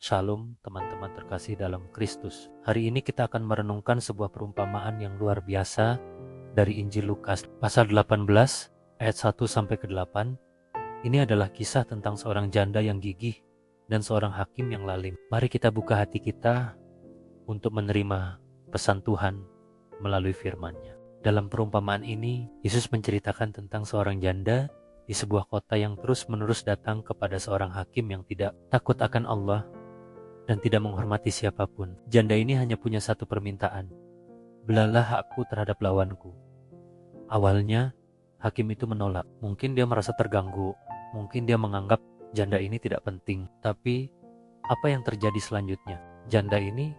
Shalom teman-teman terkasih dalam Kristus. Hari ini kita akan merenungkan sebuah perumpamaan yang luar biasa dari Injil Lukas pasal 18 ayat 1 sampai ke 8. Ini adalah kisah tentang seorang janda yang gigih dan seorang hakim yang lalim. Mari kita buka hati kita untuk menerima pesan Tuhan melalui firman-Nya. Dalam perumpamaan ini, Yesus menceritakan tentang seorang janda di sebuah kota yang terus-menerus datang kepada seorang hakim yang tidak takut akan Allah dan tidak menghormati siapapun. Janda ini hanya punya satu permintaan, belalah hakku terhadap lawanku. Awalnya, hakim itu menolak. Mungkin dia merasa terganggu, mungkin dia menganggap janda ini tidak penting. Tapi, apa yang terjadi selanjutnya? Janda ini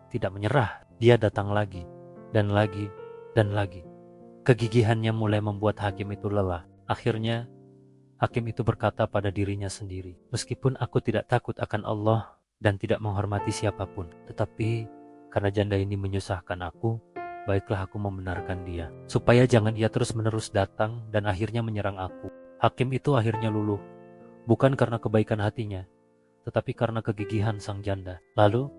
tidak menyerah. Dia datang lagi, dan lagi, dan lagi. Kegigihannya mulai membuat hakim itu lelah. Akhirnya, hakim itu berkata pada dirinya sendiri, meskipun aku tidak takut akan Allah dan tidak menghormati siapapun, tetapi karena janda ini menyusahkan aku, baiklah aku membenarkan dia, supaya jangan ia terus-menerus datang dan akhirnya menyerang aku. Hakim itu akhirnya luluh, bukan karena kebaikan hatinya, tetapi karena kegigihan sang janda. Lalu,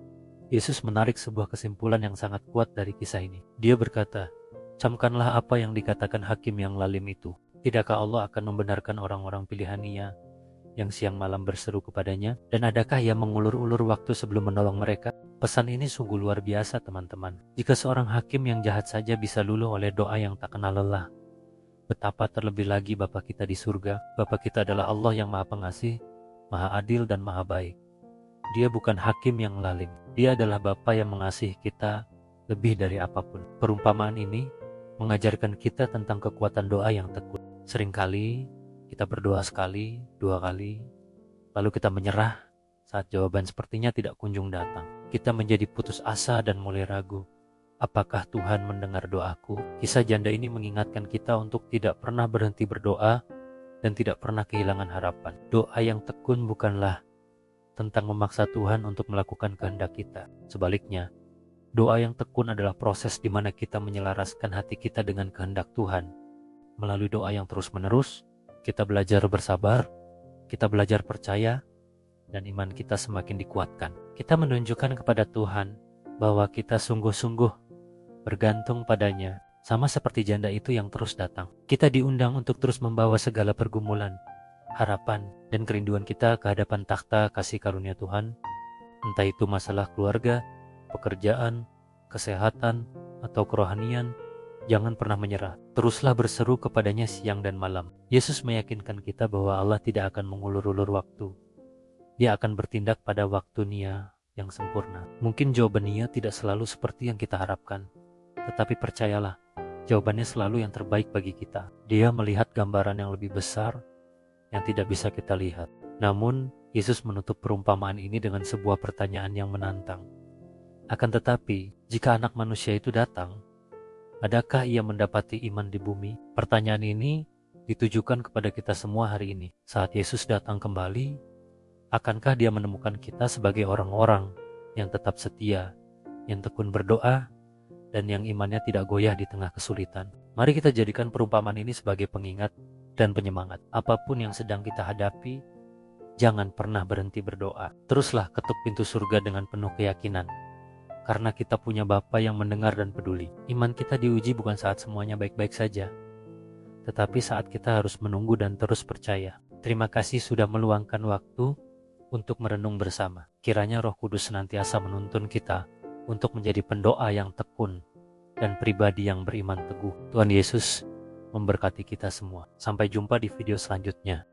Yesus menarik sebuah kesimpulan yang sangat kuat dari kisah ini. Dia berkata, camkanlah apa yang dikatakan hakim yang lalim itu. Tidakkah Allah akan membenarkan orang-orang pilihan-Nya yang siang malam berseru kepadanya? Dan adakah Ia mengulur-ulur waktu sebelum menolong mereka? Pesan ini sungguh luar biasa, teman-teman. Jika seorang hakim yang jahat saja bisa luluh oleh doa yang tak kenal lelah, betapa terlebih lagi Bapa kita di surga. Bapa kita adalah Allah yang Maha Pengasih, Maha Adil, dan Maha Baik. Dia bukan hakim yang lalim. Dia adalah Bapa yang mengasihi kita lebih dari apapun. Perumpamaan ini mengajarkan kita tentang kekuatan doa yang tekun. Seringkali kita berdoa sekali, dua kali, lalu kita menyerah saat jawaban sepertinya tidak kunjung datang. Kita menjadi putus asa dan mulai ragu. Apakah Tuhan mendengar doaku? Kisah janda ini mengingatkan kita untuk tidak pernah berhenti berdoa dan tidak pernah kehilangan harapan. Doa yang tekun bukanlah tentang memaksa Tuhan untuk melakukan kehendak kita. Sebaliknya, doa yang tekun adalah proses di mana kita menyelaraskan hati kita dengan kehendak Tuhan. Melalui doa yang terus-menerus, kita belajar bersabar, kita belajar percaya, dan iman kita semakin dikuatkan. Kita menunjukkan kepada Tuhan bahwa kita sungguh-sungguh bergantung padanya, sama seperti janda itu yang terus datang. Kita diundang untuk terus membawa segala pergumulan, harapan, dan kerinduan kita ke hadapan takhta kasih karunia Tuhan, entah itu masalah keluarga, pekerjaan, kesehatan, atau kerohanian. Jangan pernah menyerah. Teruslah berseru kepadanya siang dan malam. Yesus meyakinkan kita bahwa Allah tidak akan mengulur-ulur waktu. Dia akan bertindak pada waktu Nia yang sempurna. Mungkin jawaban Nia tidak selalu seperti yang kita harapkan, tetapi percayalah, jawabannya selalu yang terbaik bagi kita. Dia melihat gambaran yang lebih besar yang tidak bisa kita lihat. Namun, Yesus menutup perumpamaan ini dengan sebuah pertanyaan yang menantang. Akan tetapi, jika Anak Manusia itu datang, adakah Ia mendapati iman di bumi? Pertanyaan ini ditujukan kepada kita semua hari ini. Saat Yesus datang kembali, akankah Dia menemukan kita sebagai orang-orang yang tetap setia, yang tekun berdoa, dan yang imannya tidak goyah di tengah kesulitan? Mari kita jadikan perumpamaan ini sebagai pengingat dan penyemangat. Apapun yang sedang kita hadapi, jangan pernah berhenti berdoa. Teruslah ketuk pintu surga dengan penuh keyakinan, karena kita punya Bapa yang mendengar dan peduli. Iman kita diuji bukan saat semuanya baik-baik saja, tetapi saat kita harus menunggu dan terus percaya. Terima kasih sudah meluangkan waktu untuk merenung bersama. Kiranya Roh Kudus senantiasa menuntun kita untuk menjadi pendoa yang tekun dan pribadi yang beriman teguh. Tuhan Yesus memberkati kita semua. Sampai jumpa di video selanjutnya.